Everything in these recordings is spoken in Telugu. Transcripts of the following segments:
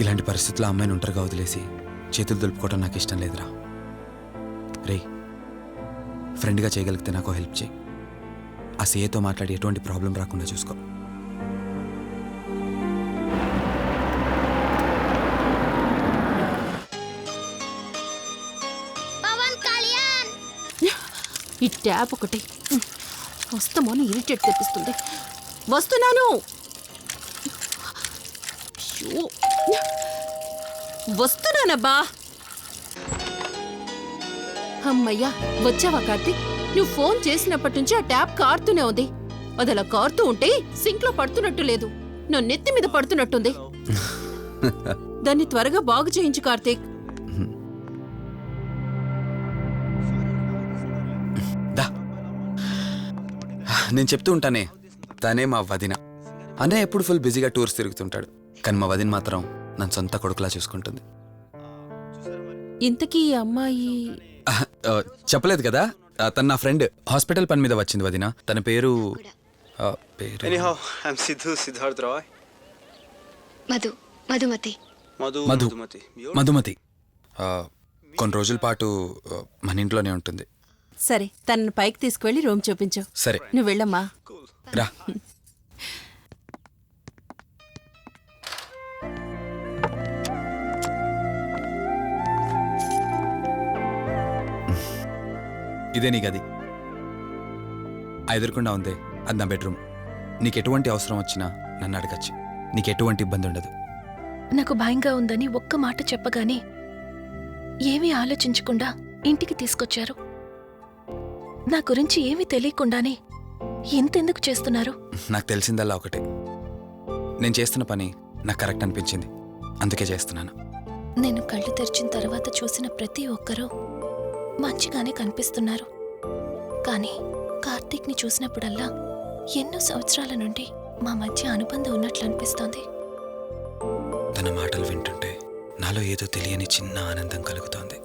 ఇలాంటి పరిస్థితుల్లో అమ్మాయిని ఒంటరిగా వదిలేసి చేతులు దులుపుకోవడం నాకు ఇష్టం లేదురా. రే, ఫ్రెండ్గా చేయగలిగితే నాకు హెల్ప్ చేయి. ఆ సీఏతో మాట్లాడి ఎటువంటి ప్రాబ్లం రాకుండా చూసుకో. ఈ ట్యాప్ ఒకటి వస్తామని ఇరిటేట్ తెప్పిస్తుంది. వస్తున్నాను. వస్తున్నానబ్బా. అమ్మయ్యా, వచ్చావా కార్తీక్? నువ్వు ఫోన్ చేసినప్పటి నుంచి ఆ ట్యాప్ కారుతూనే ఉంది. అది అలా కారుతూ ఉంటే సింక్ లో పడుతున్నట్టు లేదు, నా నెత్తి మీద పడుతున్నట్టుంది. దాన్ని త్వరగా బాగు చేయించు కార్తీక్. నేను చెప్తూ ఉంటానే, తనే మా వదిన. అన్నయ్య ఎప్పుడు ఫుల్ బిజీగా టూర్స్ తిరుగుతుంటాడు, కానీ మా వదిన మాత్రం నన్ను సొంత కొడుకులా చూసుకుంటుంది. ఇంతకీ ఈ అమ్మాయి చెప్పలేదు కదా, తన నా ఫ్రెండ్. హాస్పిటల్ పని మీద వచ్చింది వదిన. తన పేరు Anyhow, I'm Siddharth Roy. Madhumati. Madhumati. కొన్ని రోజుల పాటు మన ఇంట్లోనే ఉంటుంది. సరే, తనను పైకి తీసుకువెళ్ళి రూమ్ చూపించు. సరే, నువ్వు వెళ్ళమ్మా. రా. ఇదే నీ గది. ఎదురుకుండా ఉంది, అది నా బెడ్రూమ్. నీకెటువంటి అవసరం వచ్చినా నన్ను అడగచ్చు. నీకెటువంటి ఇబ్బంది ఉండదు. నాకు భయంగా ఉందని ఒక్క మాట చెప్పగానే ఏమీ ఆలోచించకుండా ఇంటికి తీసుకొచ్చారు. నా గురించి ఏమీ తెలియకుండానే ఎంతెందుకు చేస్తున్నారు? నాకు తెలిసిందల్లా ఒకటే, నేను చేస్తున్న పని నాకు కరెక్ట్ అనిపించింది, అందుకే చేస్తున్నాను. నేను కళ్ళు తెరిచిన తర్వాత చూసిన ప్రతి ఒక్కరూ మంచిగానే కనిపిస్తున్నారు. కానీ కార్తీక్ని చూసినప్పుడల్లా ఎన్నో సంవత్సరాల నుండి మా మధ్య అనుబంధం ఉన్నట్లు అనిపిస్తోంది. తన మాటలు వింటుంటే నాలో ఏదో తెలియని చిన్న ఆనందం కలుగుతోంది.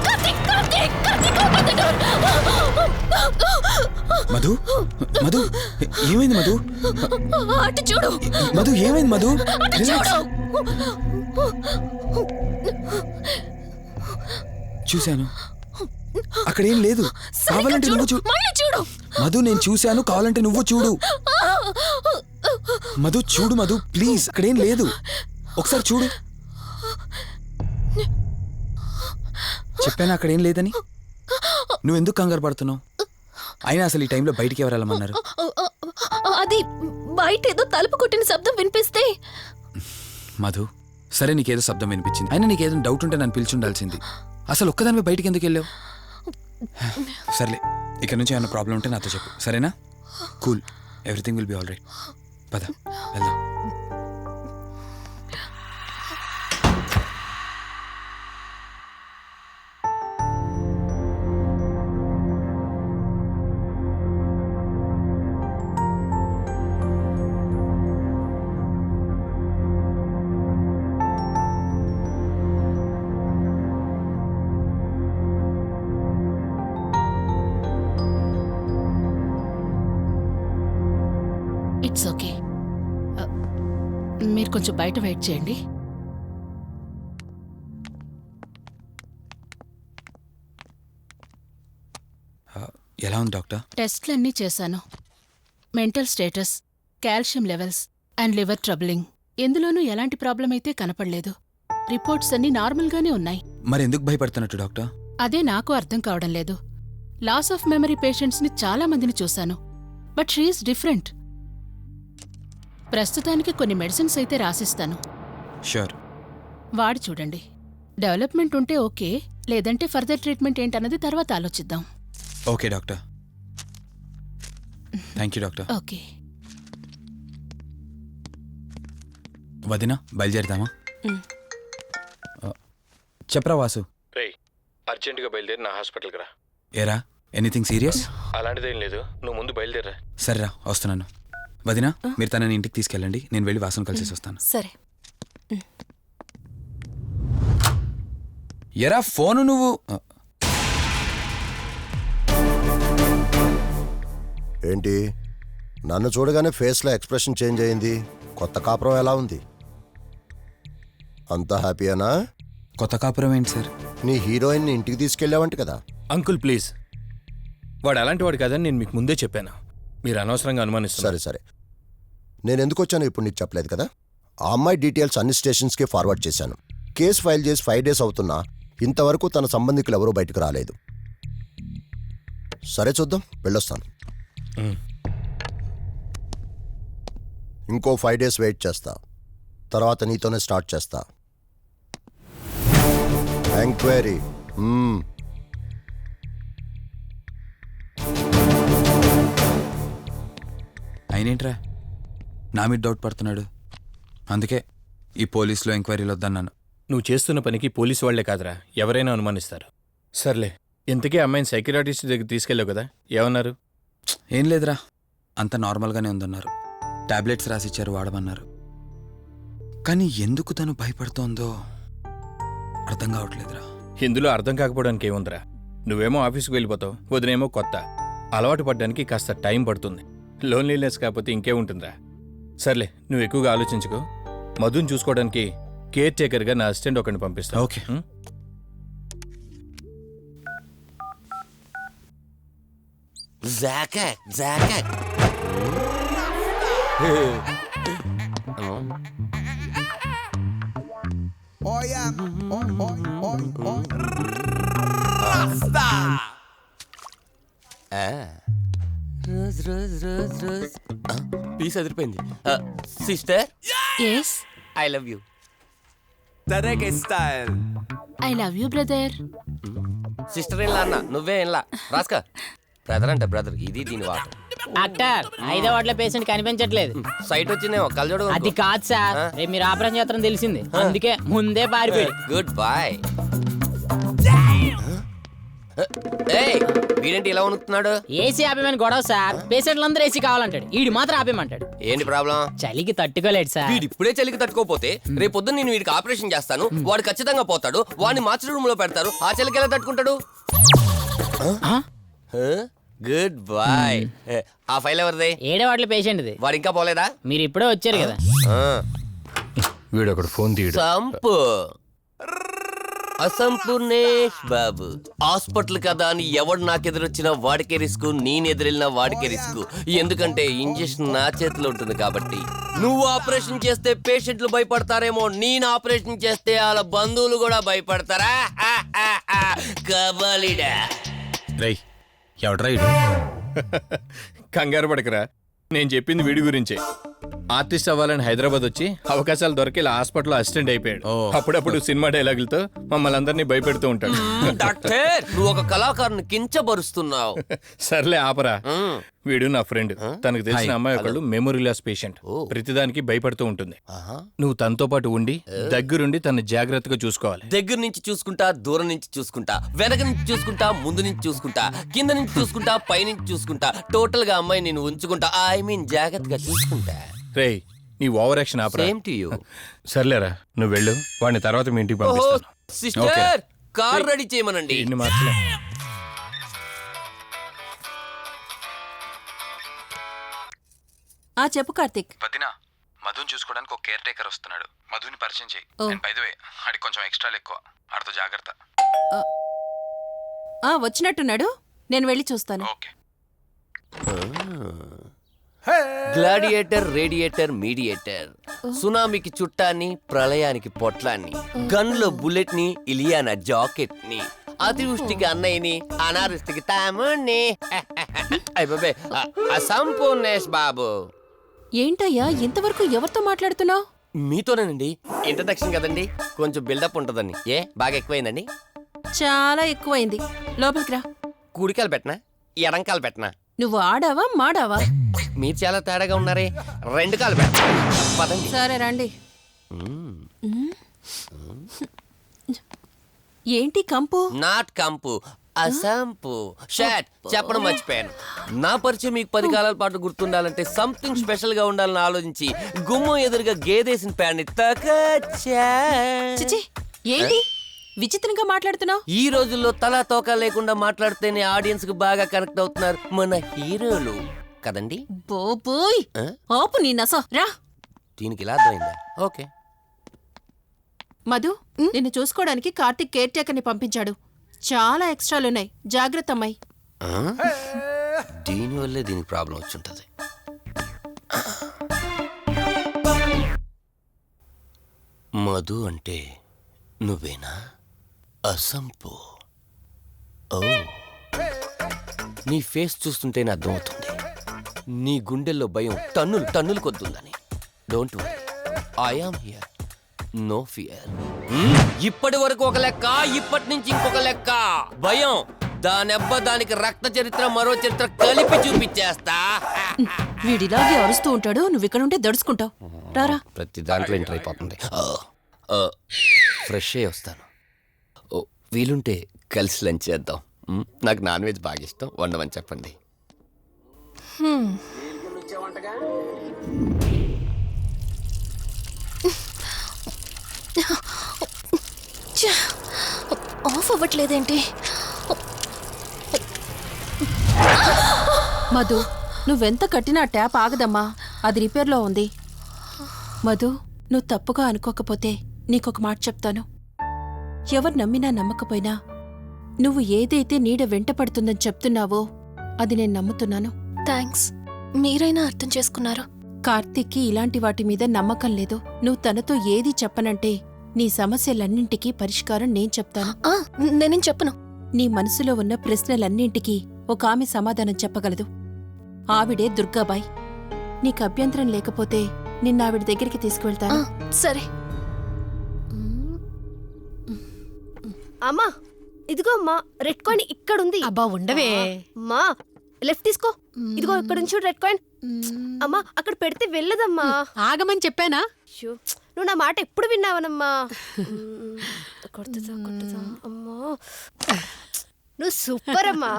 Karthik, Karthik, Karthik, open the door. Madhu Madhu ఏమైంది మధు? అటు చూడు, మధు ఏమైంది మధు? అటు రిలాక్స్. చూడు. చూశాను, అక్కడ ఏం లేదు. సరిగ్గా కావాలంటే నువ్వు చూడు, మళ్ళీ చూడు. మధు నేను చూశాను, కావాలంటే నువ్వు చూడు. మధు చూడు మధు ప్లీజ్, అక్కడేం లేదు. ఒకసారి చూడు. చెప్పాను అక్కడేం లేదని. నువ్వెందుకు కంగారు పడుతున్నావు? అయినా అసలు ఈ టైంలో బయటికి ఎవరు వెళ్ళమన్నారు? అది బయట ఏదో తలుపు కొట్టిన శబ్దం వినిపిస్తే. మధు సరే, నీకేదో శబ్దం వినిపించింది. అయినా నీకేదో డౌట్ ఉంటే నన్ను పిలిచి ఉండాల్సింది. అసలు ఒక్కదానిపై బయటికి ఎందుకు వెళ్ళావు? సర్లే, ఇక్కడ నుంచి ఏమైనా ప్రాబ్లం ఉంటే నాతో చెప్పు, సరేనా? Cool, everything will be all right. పద వెళ్దాం. It's okay. మీరు కొంచెం బయట వెయిట్ చేయండి. ఎలా ఉంది డాక్టర్? టెస్ట్లన్నీ చేశాను. Mental status, calcium levels and liver troubling, ఎందులోనూ ఎలాంటి ప్రాబ్లం అయితే కనపడలేదు. రిపోర్ట్స్ అన్నీ నార్మల్గానే ఉన్నాయి. మరి ఎందుకు భయపడుతున్నట్టు డాక్టర్? అదే నాకు అర్థం కావడం లేదు. లాస్ ఆఫ్ మెమరీ పేషెంట్స్ని చాలా మందిని చూశాను, బట్ షీఈస్ డిఫరెంట్. ప్రస్తుతానికి కొన్ని మెడిసిన్స్ అయితే రాసిస్తాను, షూర్. వాడి చూడండి. డెవలప్మెంట్ ఉంటే ఓకే, లేదంటే ఫర్దర్ ట్రీట్మెంట్ ఏంటన్నది తర్వాత ఆలోచిద్దాం. Okay doctor. Thank you doctor. Okay. వదినా బయలుదేరుదామా? చెప్పరా వాసు. రేయ్, అర్జెంటుగా బయలుదేరి నా హాస్పిటల్కి రా. ఏరా, ఎనీథింగ్ సీరియస్? అలాంటిదేం లేదు, నువ్వు ముందు బయలుదేరా. సరేరా, వస్తున్నాను. వదినా, మీరు తనని ఇంటికి తీసుకెళ్ళండి, నేను వెళ్ళి వాసును కలిసేసి వస్తాను. సరే. ఎరా ఫోను నువ్వు. ఏంటి, నన్ను చూడగానే ఫేస్లో ఎక్స్ప్రెషన్ చేంజ్ అయింది? కొత్త కాపురం ఎలా ఉంది? అంతా హ్యాపీయేనా? కొత్త కాపురం ఏంటి సార్? నీ హీరోయిన్ని ఇంటికి తీసుకెళ్ళావంట కదా? అంకుల్ ప్లీజ్, వాడు అలాంటి వాడు కాదని నేను మీకు ముందే చెప్పాను. మీరు అనవసరంగా అనుమానిస్తారు. సరే సరే, నేను ఎందుకు వచ్చానో ఇప్పుడు నీకు చెప్పలేదు కదా. ఆ అమ్మాయి డీటెయిల్స్ అన్ని స్టేషన్స్కి ఫార్వర్డ్ చేశాను. కేసు ఫైల్ చేసి 5 days అవుతున్నా ఇంతవరకు తన సంబంధికులు ఎవరూ బయటకు రాలేదు. సరే చూద్దాం, వెళ్ళొస్తాను. ఇంకో 5 days వెయిట్ చేస్తా, తర్వాత నీతోనే స్టార్ట్ చేస్తా ఎంక్వైరీ. అయినేంట్రా నా మీద డౌట్ పడుతున్నాడు? అందుకే ఈ పోలీసులో ఎంక్వైరీలు వద్దన్నాను. నువ్వు చేస్తున్న పనికి పోలీసు వాళ్లే కాదురా, ఎవరైనా అనుమానిస్తారు. సర్లే, ఇంతకీ అమ్మాయిని సైకియాట్రిస్ట్ దగ్గర తీసుకెళ్ళావు కదా, ఏమన్నారు? ఏం లేదురా, అంత నార్మల్గానే ఉందన్నారు. టాబ్లెట్స్ రాసిచ్చారు, వాడమన్నారు. కానీ ఎందుకు తను భయపడుతోందో అర్థం కావట్లేదురా. ఇందులో అర్థం కాకపోవడానికి ఏముందిరా? నువ్వేమో ఆఫీస్కి వెళ్ళిపోతావు, వదినేమో కొత్త. అలవాటు పడ్డానికి కాస్త టైం పడుతుంది. లోన్లీనెస్ కాకపోతే ఇంకేముంటుందిరా. సర్లే, నువ్వు ఎక్కువగా ఆలోచించుకో. మధుని చూసుకోవడానికి కేర్ టేకర్గా నా అసిస్టెంట్ ఒకరిని పంపిస్తా. ఓకే. పీస్ అదిరిపోయింది. Sister, yes, I love you. I love you brother. Sister ఏం అన్న, నువ్వే ఏంలా రాస్కా. బ్రదర్ అంటే బ్రదర్, ఇది దీని వాటర్. డాక్టర్, 5వ వార్డులో పేషెంట్ కనిపించట్లేదు. సైట్ వచ్చిందేమో, కళ్ళజోడు. అది కాదు సార్, రేపు మీరు ఆపరేషన్ చేస్తారని తెలిసింది, అందుకే ముందే పారిపోయి. Good boy. ఏయ్, వీడేంటి ఇలా వణుకుతున్నాడు? ఏసీ ఆపేమని గొడవ సార్. పేషెంట్లందరూ ఏసీ కావాలంటాడు, ఈడు మాత్రం ఆపేమంటాడు. ఏంటి ప్రాబ్లం? చలికి తట్టుకోలేడు సార్. వీడు ఇప్పుడే చలికి తట్టుకోపోతే రేపు పొద్దున్న నేను వీడికి ఆపరేషన్ చేస్తాను, వాడు ఖచ్చితంగా పోతాడు, వాడిని మార్చి రూమ్ లో పెడతారు, ఆ చలికి ఎలా తట్టుకుంటాడు? Good boy. ఆ ఫైల్ ఎవరిది? ఏడవాట్ల పేషెంట్ది. వాడు ఇంకా పోలేదా? మీరు ఇప్పుడే వచ్చారు కదా. వీడొకడు ఫోన్ తీయడు. సంపు అసంపూర్ణేష్ బాబు. హాస్పిటల్ కదా అని ఎవడు నాకెదురొచ్చినా వాడికే రిస్క్, నేను ఎదురెళ్ళినా వాడికే రిస్క్. ఎందుకంటే ఇంజెక్షన్ నా చేతిలో ఉంటుంది కాబట్టి. నువ్వు ఆపరేషన్ చేస్తే పేషెంట్లు భయపడతారేమో, నేను ఆపరేషన్ చేస్తే వాళ్ళ బంధువులు కూడా భయపడతారా? కబాలిడా. రేయ్ ఎవడ్రా ఇడు? కంగారు పడకరా, నేను చెప్పింది వీడి గురించే. ఆర్టిస్ట్ అవ్వాలని హైదరాబాద్ వచ్చి అవకాశాలు దొరికి ఇలా హాస్పిటల్లో అసిస్టెంట్ అయిపోయాడు. అప్పుడప్పుడు సినిమా డైలాగులతో మమ్మల్ని అందరినీ భయపెడుతూ ఉంటాడు. డాక్టర్, నువ్వు ఒక కళాకారుని కించబరుస్తున్నావు. సర్లే ఆపరా. వీడు నా ఫ్రెండ్. తనకు తెలిసిన అమ్మాయి ఒకళ్ళు మెమొరీ లాస్ పేషెంట్. ప్రతిదానికి భయపడుతూ ఉంటుంది. నువ్వు తనతో పాటు ఉండి దగ్గరుండి తను జాగ్రత్తగా చూసుకోవాలి. దగ్గర నుంచి చూసుకుంటా, దూరం నుంచి చూసుకుంటా, వెనక నుంచి చూసుకుంటా, ముందు నుంచి చూసుకుంటా, కింద నుంచి చూసుకుంటా, పై నుంచి చూసుకుంటా, టోటల్ గా అమ్మాయి నేను ఉంచుకుంటా. ఐ మీన్ జాగ్రత్తగా చూసుకుంటా. రేయ్ నీ over action opera. Same to you. సర్లేరా, నువ్వు వెళ్ళు. వాడిని తర్వాత మీ ఇంటికి పంపిస్తాను. సిస్టర్, కార్ రెడీ చేయమనండి. ఇన్ని మార్చలే. చెప్పు కార్తిక్. వదినా, మధుని చూసుకోవడానికి ఒక కేర్ టేకర్ వస్తున్నాడు. మధుని పరిచయం చేయి. బై ద వే, ఆడికి కొంచెం ఎక్స్ట్రాలు ఎక్కువ, ఆడితో జాగ్రత్త. వచ్చినట్టున్నాడు, నేను వెళ్ళి చూస్తాను. ఓకే. Gladiator, radiator, mediator. సునామీకి చుట్టాన్ని, ప్రళయానికి పొట్లాన్ని, గన్లో బుల్లెట్ ని, ఇలియానా జాకెట్ ని, అతివృష్టికి అన్నయ్యని, అనావృష్టికి తమ్ముణ్ణి. అయిపోయి అసంపూర్ణేష్ బాబు. ఏంటయ్యా ఇంతవరకు ఎవరితో మాట్లాడుతున్నావు? మీతోనేనండి. ఇంట్రడక్షన్ కదండి, కొంచెం బిల్డప్ ఉంటుందని. బాగా ఎక్కువైందండి? చాలా ఎక్కువైంది. లోపలికి రా. కుడికాలు పెట్టనా, ఎడంకాలు పెట్టనా? నువ్వు ఆడావా మాడావా? మీరు చాలా తేడాగా ఉన్నారే. 2 కాలు పెట్ట. పదండి. సరే రండి. ఏంటి కంపు? నాట్ కంపు, అసంపు. షాట్ చెప్పడం మర్చిపోయాను. నా పరిచయం మీకు 10 కాలాల పాటు గుర్తుండాలంటే సంథింగ్ స్పెషల్ గా ఉండాలని ఆలోచించి గుమ్మం ఎదురుగా గేదేసిన ప్యాడ్ని తకచ్చా. చిచి, ఏంటి విచిత్రంగా మాట్లాడుతున్నావు? ఈ రోజుల్లో తలా తోక లేకుండా మాట్లాడితేనే ఆడియన్స్ కు బాగా కనెక్ట్ అవుతున్నారు మన హీరోలు కదండి. బోబోయ్, ఆపు నీ నస. రా. దీనికి ఇలా అర్థమైందా? ఓకే. మధు, నిన్ను చూసుకోవడానికి కార్తిక్ కేర్ టేకర్ని పంపించాడు. చాలా ఎక్స్ట్రాలున్నాయి, జాగ్రత్త అమ్మాయి. దీనివల్లే దీనికి ప్రాబ్లం వచ్చుంటది. మధు అంటే నువ్వేనా? అసంపు. ఓ, నీ ఫేస్ చూస్తుంటేనే అర్థమవుతుంది నీ గుండెల్లో భయం టన్నులు టన్నులు కొద్దుందని. Don't worry, I am here, no fear. ఇప్పటి వరకు ఒక లెక్క, ఇప్పటి నుంచి ఇంకొక లెక్క. భయం దానెబ్బ, దానికి రక్త చరిత్ర, మరో చరిత్ర కలిపి చూపించేస్తా. వీడిలాగే అరుస్తూ ఉంటాడు, నువ్వు ఇక్కడ ఉంటే దడుచుకుంటావు. రారా. ప్రతి దాంట్లో ఎంటర్ అయిపోతుంది. ఫ్రెష్ అయ్యి వస్తాను. వీలుంటే కలిసి లంచ్ చేద్దాం. నాకు నాన్ వెజ్ బాగా ఇష్టం, వండమని చెప్పండి. ఆఫ్ అవ్వట్లేదేంటి? మధు, నువ్వెంత కట్టినా ట్యాప్ ఆగదమ్మా, అది రిపేర్లో ఉంది. మధు, నువ్వు తప్పుగా అనుకోకపోతే నీకొక మాట చెప్తాను. ఎవరు నమ్మినా నమ్మకపోయినా నువ్వు ఏదైతే నీడ వెంట పడుతుందని చెప్తున్నావో అది నేను నమ్ముతున్నాను. థ్యాంక్స్, మీరైనా అర్థం చేసుకున్నారు. కార్తీక్కి ఇలాంటి వాటి మీద నమ్మకం లేదు. నువ్వు తనతో ఏది చెప్పనంటే నీ సమస్యలన్నింటికీ పరిష్కారం నేను చెప్తాను. నేనేం చెప్పను. నీ మనసులో ఉన్న ప్రశ్నలన్నింటికీ ఒక ఆమె సమాధానం చెప్పగలదు. ఆవిడే దుర్గాబాయ్. నీకు అభ్యంతరం లేకపోతే నిన్నావిడ దగ్గరికి తీసుకువెళ్తాను. సరే. అమ్మా, ఇదిగో అమ్మా, రెడ్ కాయిన్ ఇక్కడుంది. అబ్బా ఉండవే. అమ్మా, లెఫ్ట్ తీసుకో. ఇదిగో ఇక్కడ నుంచి రెడ్ కాయిన్. అమ్మా, అక్కడ పెడితే వెళ్ళదమ్మా. ఆగమని చెప్పానా? నువ్వు నా మాట ఎప్పుడు విన్నావనమ్మా. కొడుతుందా అమ్మా. నువ్వు సూపర్ అమ్మా.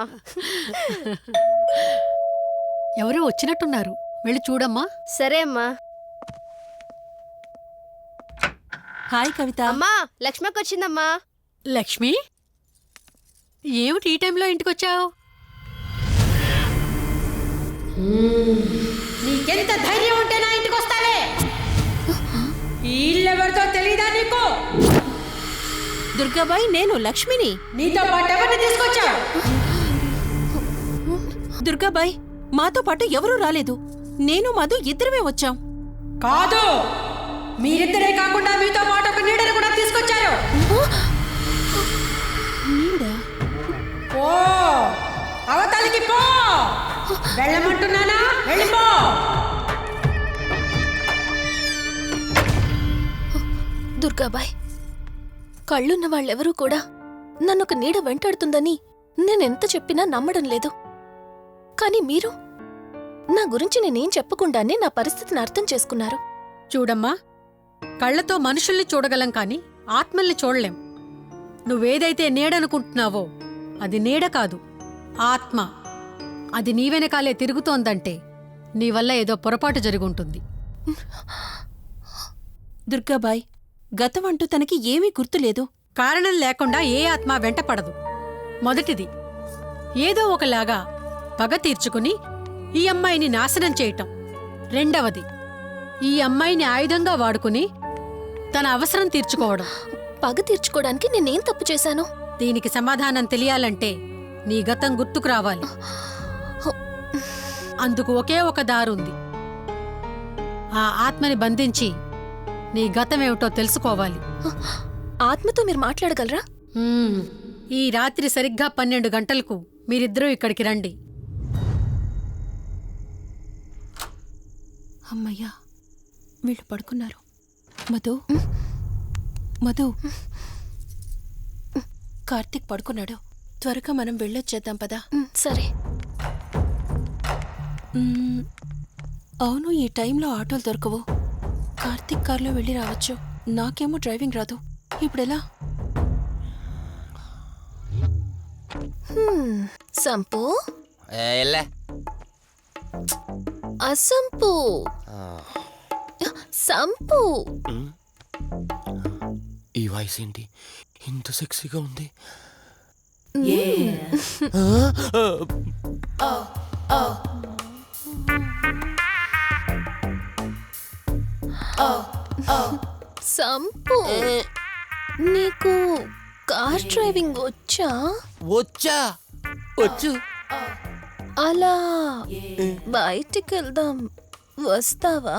ఎవరో వచ్చినట్టున్నారు, వెళ్ళి చూడమ్మా. సరే అమ్మా. హాయ్ కవిత. అమ్మా లక్ష్మకి వచ్చిందమ్మా. లక్ష్మి, ఏమిటి ఈ టైంలో ఇంటికొచ్చావు? నీకెంత ధైర్యం ఉంటే నా ఇంటికి వస్తావే? ఈ ఇల్లెవరితో తెలీదా నీకు? దుర్గాబాయ్, నేను లక్ష్మిని. నీతో పాటు ఎవరిని తీసుకొచ్చావు? దుర్గాబాయ్, మాతో పాటు ఎవరూ రాలేదు. నేను మధు ఇద్దరమే వచ్చాం. కాదు, మీరిద్దరే కాకుండా మీతో పాటు ఒక నీడను కూడా తీసుకొచ్చారు. ఓ అవతలికి పో, వెళ్ళమంటున్నానా? వెళ్ళిపో. దుర్గాబాయ్, కళ్ళున్న వాళ్ళెవరూ కూడా నన్ను ఒక నీడ వెంటాడుతుందని నేనెంత చెప్పినా నమ్మడం లేదు. కానీ మీరు నా గురించి నేనేం చెప్పకుండానే నా పరిస్థితిని అర్థం చేసుకున్నారు. చూడమ్మా, కళ్ళతో మనుషుల్ని చూడగలం కాని ఆత్మల్ని చూడలేం. నువ్వేదైతే నీడనుకుంటున్నావో అది నీడ కాదు, ఆత్మ. అది నీ వెనకాలే తిరుగుతోందంటే నీ వల్ల ఏదో పొరపాటు జరుగుంటుంది. దుర్గాబాయ్, గతం అంటూ తనకి ఏమీ గుర్తులేదు. కారణం లేకుండా ఏ ఆత్మ వెంటపడదు. మొదటిది, ఏదో ఒకలాగా పగ తీర్చుకుని ఈ అమ్మాయిని నాశనం చేయటం. రెండవది, ఈ అమ్మాయిని ఆయుధంగా వాడుకుని తన అవసరం తీర్చుకోవడం. పగ తీర్చుకోవడానికి నేనేం తప్పు చేశాను? దీనికి సమాధానం తెలియాలంటే నీ గతం గుర్తుకు రావాలి. అందుకు ఒకే ఒక దారుంది. ఆ ఆత్మని బంధించి నీ గతమేమిటో తెలుసుకోవాలి. ఆత్మతో మీరు మాట్లాడగలరా? ఈ రాత్రి సరిగ్గా 12 గంటలకు మీరిద్దరూ ఇక్కడికి రండి. అమ్మయ్యా, వీళ్ళు పడుకున్నారు. మధు, మధు, కార్తీక్ పడుకున్నాడు. త్వరగా మనం వెళ్ళొచ్చేద్దాం పదా. సరే. అవును, ఈ టైంలో ఆటోలు దొరకవు. కార్తీక్ కార్లో వెళ్ళి రావచ్చు. నాకేమో డ్రైవింగ్ రాదు. ఇప్పుడెలా? సంపు, ఎలా అసంపు, సంపు. ఈ వాయిస్ ఏంటి ఇంత సెక్సీగా ఉంది? సంపు, నీకు కార్ డ్రైవింగ్ వచ్చా? వచ్చా, వచ్చు. అలా బయటికి వెళ్దాం, వస్తావా?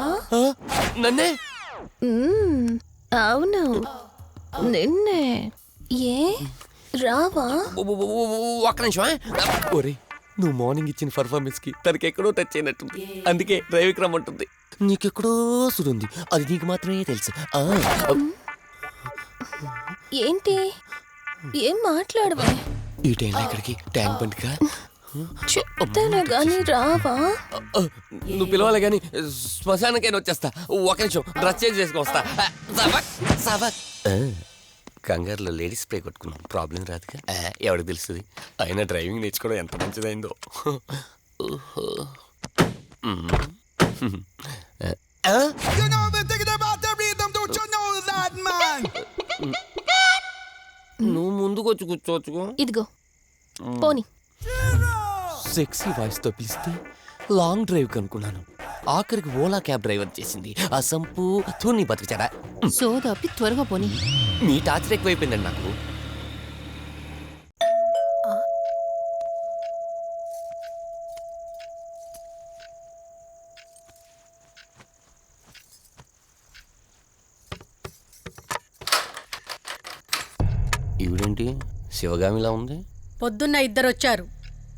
నన్నే? అవును, నిన్నే. ఏ రావా? ఒక్క నిమిషం. ఒరే, నువ్వు మార్నింగ్ ఇచ్చిన పర్ఫార్మెన్స్ కి తనకి ఎక్కడో టచ్ అయినట్టుంది. అందుకే డ్రైవింగ్ రమ్మంటుంది. నీకెక్కడో సుడుంది, అది నీకు మాత్రమే తెలుసు. ఏంటి? ఏం మాట్లాడవా? ఈ టైంలో ఎక్కడికి? ట్యాంక్ బండ్కా? చెప్తాను గాని రావా? నువ్వు పిలవాలి గాని శ్మశానకైనా వచ్చేస్తా. ఒక నిమిషం, డ్రెస్ చేంజ్ చేసుకుని వస్తా. కంగారులో లేడీస్ స్ప్రే కొట్టుకున్నాం, ప్రాబ్లం రాదుగా. ఎవరికి తెలుస్తుంది? అయినా డ్రైవింగ్ నేర్చుకోవడం ఎంత మంచిదైందో. నువ్వు ముందుకొచ్చి కూర్చోవచ్చు. ఇదిగో పోనీ. సెక్సీ వాయిస్ తో పిలిస్తే లాంగ్ డ్రైవ్ కనుక్కున్నాను. ఆఖరికి ఓలా క్యాబ్ డ్రైవర్ చేసింది ఆ సంపు. తూని బతికిచాడా? సోదాపి త్వరగా పోనీ. మీ టార్చర్ ఎక్కువైపోయిందండి నాకు. ఈవిడేంటి శివగామిలా ఉంది? పొద్దున్న 2 వచ్చారు,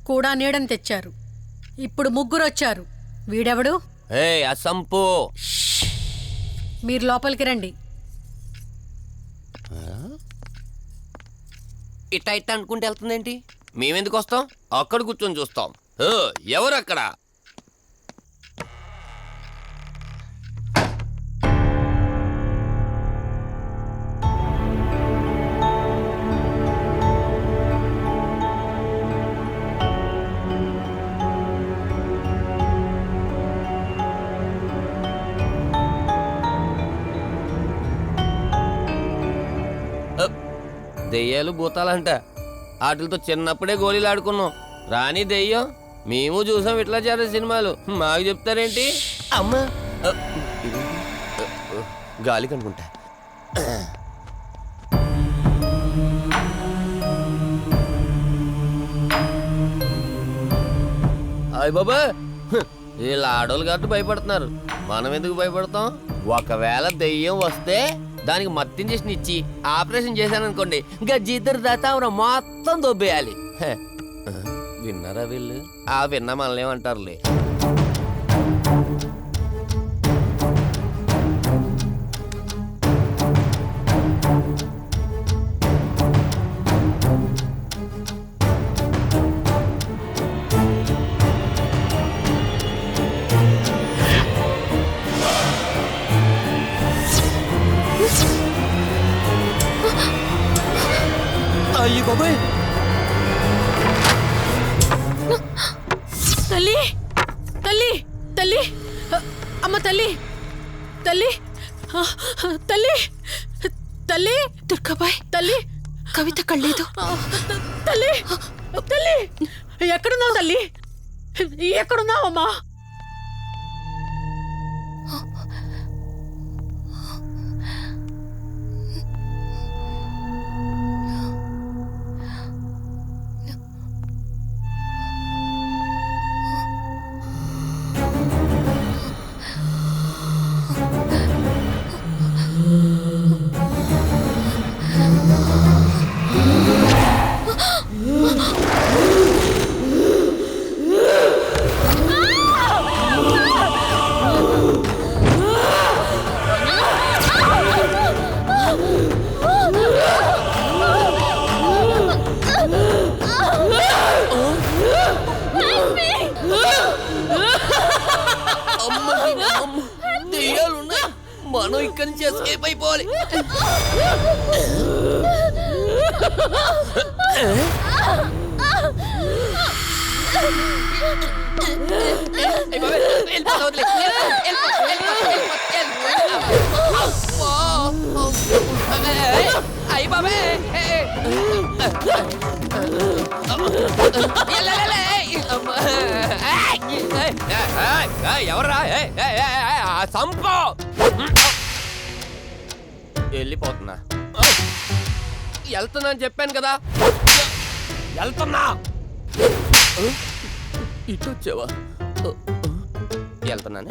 కూడా నీడని తెచ్చారు. ఇప్పుడు 3 వచ్చారు. వీడెవడు? ఆ సంపు. మీరు లోపలికి రండి. ఇట్ట ఇట్ట అనుకుంటే వెళ్తుందేంటి? మేమెందుకు వస్తాం? అక్కడ కూర్చొని చూస్తాం. ఎవరు అక్కడ? దెయ్యాలు భూతాలంట వాటితో చిన్నప్పుడే గోళీలు ఆడుకున్నాం. రాని దెయ్యం మేము చూసాం ఇట్లా చేరే సినిమాలు. మాకు చెప్తారేంటి? అమ్మ గాలి కనుకుంటా. అయ్య బాబా, వీళ్ళ ఆడోళ్ళు కాబట్టి భయపడుతున్నారు. మనం ఎందుకు భయపడతాం? ఒకవేళ దెయ్యం వస్తే దానికి మత్తు ఇంజెక్షన్ ఇచ్చి ఆపరేషన్ చేశాననుకోండి, ఇంకా జీతరు దాతావరం మొత్తం దొబ్బేయాలి. విన్నారా వీళ్ళు? విన్నా మనలేమంటారులే. అయ్యి బాబాయ్, తల్లి తల్లి తల్లి అమ్మ తల్లి తల్లి తల్లి తల్లి దుర్గాబాయ్ తల్లి కవిత కళ్ళేదు. తల్లి తల్లి ఎక్కడున్నావు తల్లి? ఎక్కడున్నావమ్మా? దెయ్యాలున్నాయి, మనం ఇక్కడి నుంచి ఎస్కేప్ అయిపోవాలి. అయ్యి బాబే, ఎవర్రా? సంపో వెళ్ళిపోతున్నా. వెళ్తున్నా అని చెప్పాను కదా, వెళ్తున్నా. ఇటు వచ్చావా? వెళ్తున్నాను.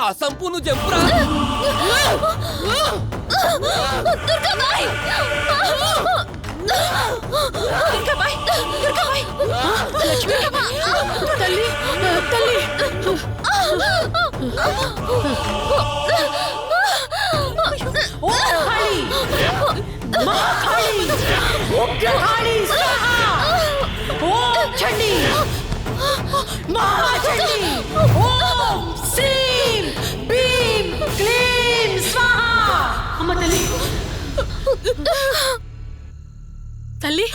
ఆ సంపు నువ్వు చెప్పురా. తల్లి తల్లి తల్లి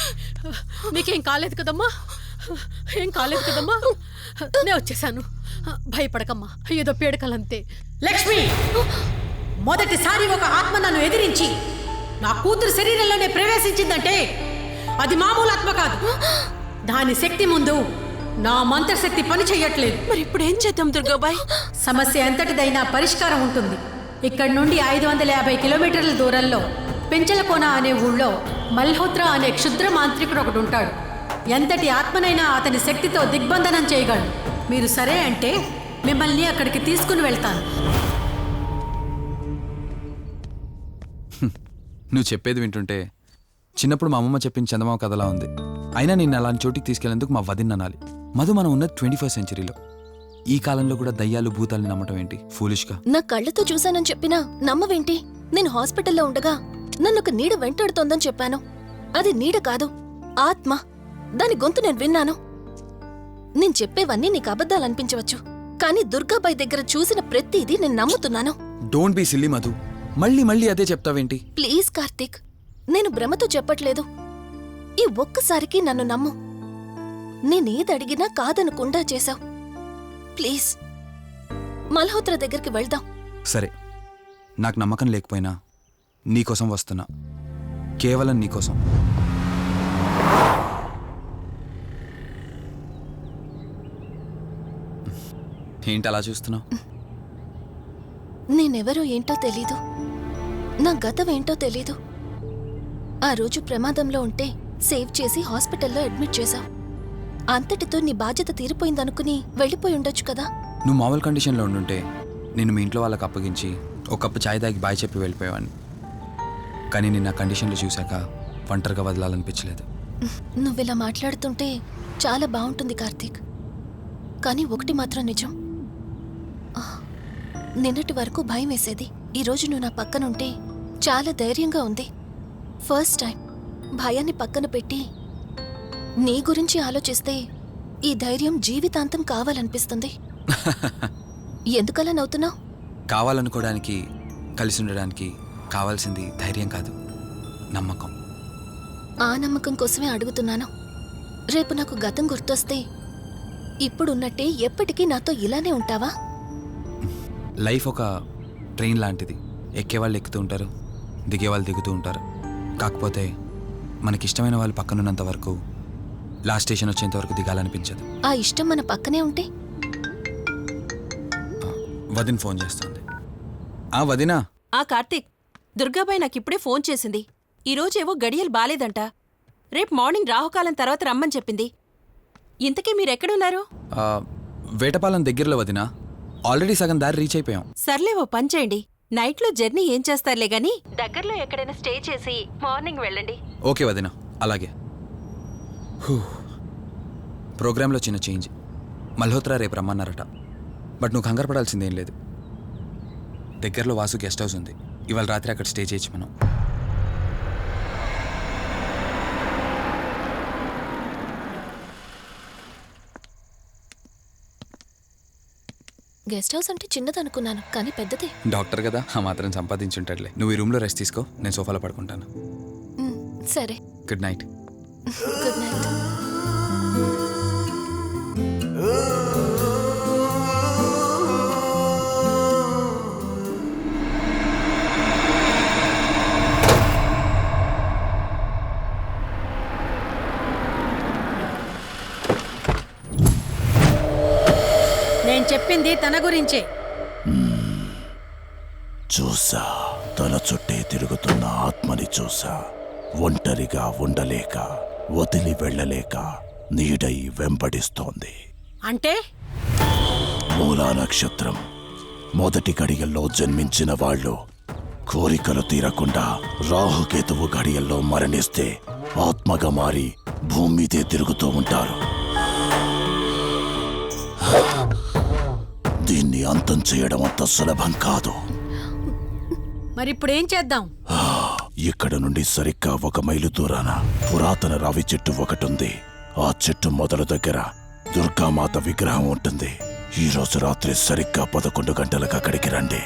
నీకేం కాలేదు కదమ్మా? ఏం కాలేదు కదమ్మా? నేను వచ్చేసాను, భయపడకమ్మా. ఏదో పీడకలంతే. లక్ష్మి, మొదటిసారి ఒక ఆత్మ నన్ను ఎదిరించి నా కూతురు శరీరంలోనే ప్రవేశించిందంటే అది మామూలు ఆత్మ కాదు. దాని శక్తి ముందు నా మంత్రశక్తి పని చెయ్యట్లేదు. మరి ఇప్పుడు ఏం చేద్దాం దుర్గాబాయ్? సమస్య ఎంతటిదైనా పరిష్కారం ఉంటుంది. ఇక్కడ నుండి 550 కిలోమీటర్ల దూరంలో పెంచలకోన అనే ఊళ్ళో మల్హోత్రా అనే క్షుద్ర మాంత్రికుడు ఒకడు ఉంటాడు. ఎంతటి ఆత్మనైనా అతని శక్తితో దిగ్బంధనం చేయగలడు. మీరు సరే అంటే మిమ్మల్ని అక్కడికి తీసుకుని వెళ్తాను. నువ్వు చెప్పేది వింటుంటే చిన్నప్పుడు మా అమ్మమ్మ చెప్పిన చందమామ కథలా ఉంది. అయినా నిన్ను అలాంటి చోటికి తీసుకెళ్లేందుకు మా వదిన అనాలి. మధు, మనం ఉన్నది 21st సెంచరీలో. ఈ కాలంలో కూడా దయ్యాలు భూతాల్ని నమ్మటం ఏంటి? ఫూలిష్గా. నా కళ్ళతో చూశానని చెప్పినా నమ్మవేంటి? నేను హాస్పిటల్లో ఉండగా నన్ను ఒక నీడ వెంటాడుతోందని చెప్పాను. అది నీడ కాదు, ఆత్మ. దాని గొంతు నేను విన్నాను. నేను చెప్పేవన్నీ నీకు అబద్ధాలు అనిపించవచ్చు, కానీ దుర్గాబాయ్ దగ్గర చూసిన ప్రతిదీ నేను నమ్ముతున్నాను. Don't be silly Madhu. మళ్ళీ మళ్ళీ అదే చెప్తావేంటి? ప్లీజ్ కార్తీక్, నేను భ్రమతో చెప్పట్లేదు. ఈ ఒక్కసారికి నన్ను నమ్ము. నేనేదడిగినా కాదనకుండా చేశావు. ప్లీజ్ మల్హోత్రా దగ్గరికి వెళ్దాం. సరే, నాకు నమ్మకం లేకపోయినా నీకోసం వస్తున్నా. కేవలం నీకోసం. ఏంటి అలా చూస్తున్నావు? నేనెవరో ఏంటో తెలీదు, నా గతం ఏంటో తెలీదు. ఆ రోజు ప్రమాదంలో ఉంటే సేవ్ చేసి హాస్పిటల్లో అడ్మిట్ చేశావు. అంతటితో నీ బాధ్యత తీరిపోయిందనుకుని వెళ్ళిపోయి ఉండొచ్చు కదా. నువ్వు మామూలు కండిషన్లో ఉండుంటే నేను మీ ఇంట్లో వాళ్ళకి అప్పగించి ఒక కప్పు ఛాయ్ తాగి బాయ్ చెప్పి వెళ్ళిపోయేవాడిని. కానీ నేను ఆ కండిషన్లో చూశాక ఒంటరిగా వదలాలనిపించలేదు. నువ్విలా మాట్లాడుతుంటే చాలా బాగుంటుంది కార్తీక్. కానీ ఒకటి మాత్రం నిజం, నిన్నటి వరకు భయం వేసేది. ఈరోజు నువ్వు నా పక్కనుంటే చాలా ధైర్యంగా ఉంది. ఫస్ట్ టైం భయాన్ని పక్కన పెట్టి నీ గురించి ఆలోచిస్తే ఈ ధైర్యం జీవితాంతం కావాలనిపిస్తుంది. ఎందుకలా నవ్వుతున్నావు? కావాలనుకోవడానికి, కలిసి ఉండడానికి కావాల్సింది ధైర్యం కాదు, నమ్మకం. ఆ నమ్మకం కోసమే అడుగుతున్నాను. రేపు నాకు గతం గుర్తొస్తే ఇప్పుడున్నట్టే ఎప్పటికీ నాతో ఇలానే ఉంటావా? లైఫ్ ఒక ట్రైన్ లాంటిది. ఎక్కేవాళ్ళు ఎక్కుతూ ఉంటారు, దిగేవాళ్ళు దిగుతూ ఉంటారు. కాకపోతే మనకిష్టమైన వాళ్ళు పక్కనున్నంత వరకు లాస్ట్ స్టేషన్ వచ్చేంత వరకు దిగాలనిపించదు. ఆ ఇష్టం మన పక్కనే ఉంటే? వదిన ఫోన్ చేస్తుంది. వదినా. కార్తీక్, దుర్గాబాయ్ నాకిప్పుడే ఫోన్ చేసింది. ఈరోజేవో గడియలు బాలేదంట. రేపు మార్నింగ్ రాహుకాలం తర్వాత రమ్మని చెప్పింది. ఇంతకీ మీరెక్కడున్నారు? వేటపాలెం దగ్గరలో వదినా. ఆల్రెడీ సగం దారి రీచ్ అయిపోయాం. సర్లే, ఓ పని చేయండి. నైట్లో జర్నీ ఏం చేస్తారులే గాని దగ్గరలో ఎక్కడైనా స్టే చేసి మార్నింగ్ వెళ్ళండి. ఓకే వదినా, అలాగే. ప్రోగ్రాంలో చిన్న చేంజ్. మల్హోత్రా రేపు రమ్మన్నారట. బట్ నువ్వు కంగారు పడాల్సిందేం లేదు. దగ్గరలో వాసు గెస్ట్ హౌస్ ఉంది. ఇవాళ రాత్రి అక్కడ స్టే చేయొచ్చు మనం. గెస్ట్ హౌస్ అంటే చిన్నదనుకున్నాను, కానీ పెద్దదే. డాక్టర్ కదా, ఆ మాత్రం సంపాదించుంటాడులే. నువ్వు ఈ రూమ్లో రెస్ట్ తీసుకో, నేను సోఫాలో పడుకుంటాను. సరే, గుడ్ నైట్. Good night. నేను చెప్పింది తన గురించే. చూసా, తన చుట్టే తిరుగుతున్న ఆత్మని చూసా. ఒంటరిగా ఉండలేక, వదిలి వెళ్ళలేక నీడై వెంబడిస్తోంది. అంటే మూలా నక్షత్రం మొదటి గడియల్లో జన్మించిన వాళ్ళు కోరికలు తీరకుండా రాహుకేతువు గడియల్లో మరణిస్తే ఆత్మగా మారి భూమి మీదే తిరుగుతూ ఉంటారు. దీన్ని అంతం చేయడం అంత సులభం కాదు. మరిప్పుడేం చేద్దాం? ఇక్కడ నుండి సరిగ్గా 1 మైలు దూరాన పురాతన రావి చెట్టు ఒకటుంది. ఆ చెట్టు మొదలు దగ్గర దుర్గామాత విగ్రహం ఉంటుంది. ఈ రోజు రాత్రి సరిగ్గా 11 గంటలకు అక్కడికి రండి.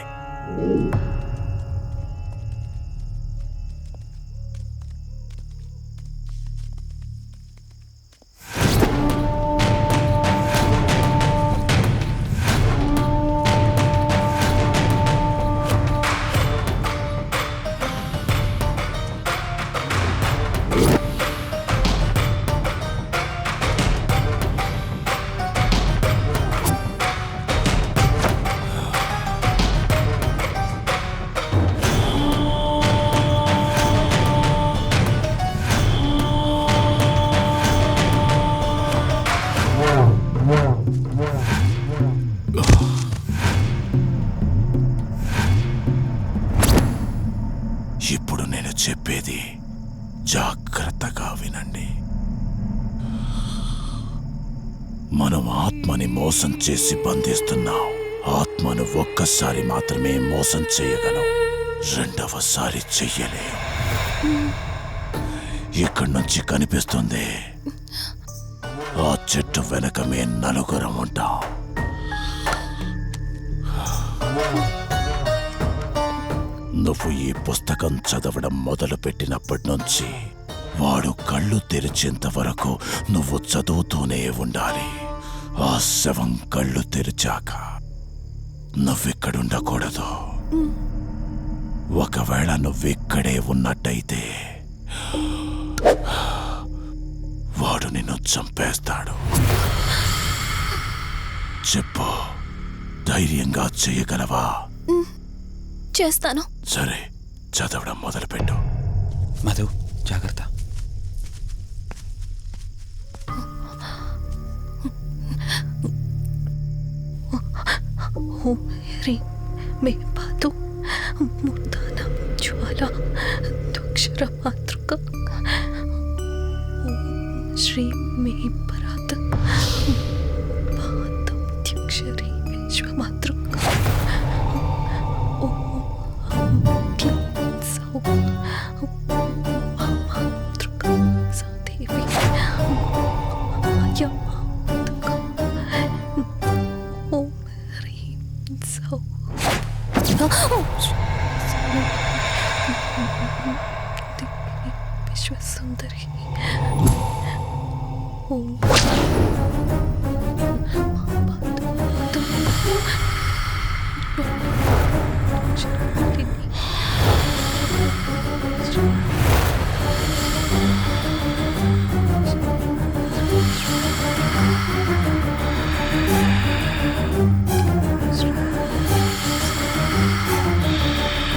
ఇప్పుడు నేను చెప్పేది జాగ్రత్తగా వినండి. మనం ఆత్మని మోసం చేసి బంధిస్తున్నాం. ఆత్మను ఒక్కసారి మాత్రమే మోసం చేయగలం, రెండవసారి చెయ్యలేం. ఇక్కడి నుంచి కనిపిస్తుంది, ఆ చెట్టు వెనక మే 4 ఉంటాం. నువ్వు ఈ పుస్తకం చదవడం మొదలుపెట్టినప్పటి నుంచి వాడు కళ్ళు తెరిచేంత వరకు నువ్వు చదువుతూనే ఉండాలి. ఆ శవం కళ్ళు తెరిచాక నువ్విక్కడుండకూడదు. ఒకవేళ నువ్విక్కడే ఉన్నట్టయితే వాడు నిన్ను చంపేస్తాడు. చెప్పు, ధైర్యంగా చేయగలవా? చేస్తాను. సరే, చదవడం మొదలుపెట్టు. మధు జాగ్రత్త. ఓం హ్రీం మే పాతు మూర్ధాన జ్వాల దుక్షర మాతృక ఓం శ్రీం మే పరాత్ పాతం త్యక్షరీ విశ్వమాతృక ఓం క్లీం సౌ మాతృక సదేవి అయం ఓం హ్రీం సౌ విశ్వసుందరి ఓం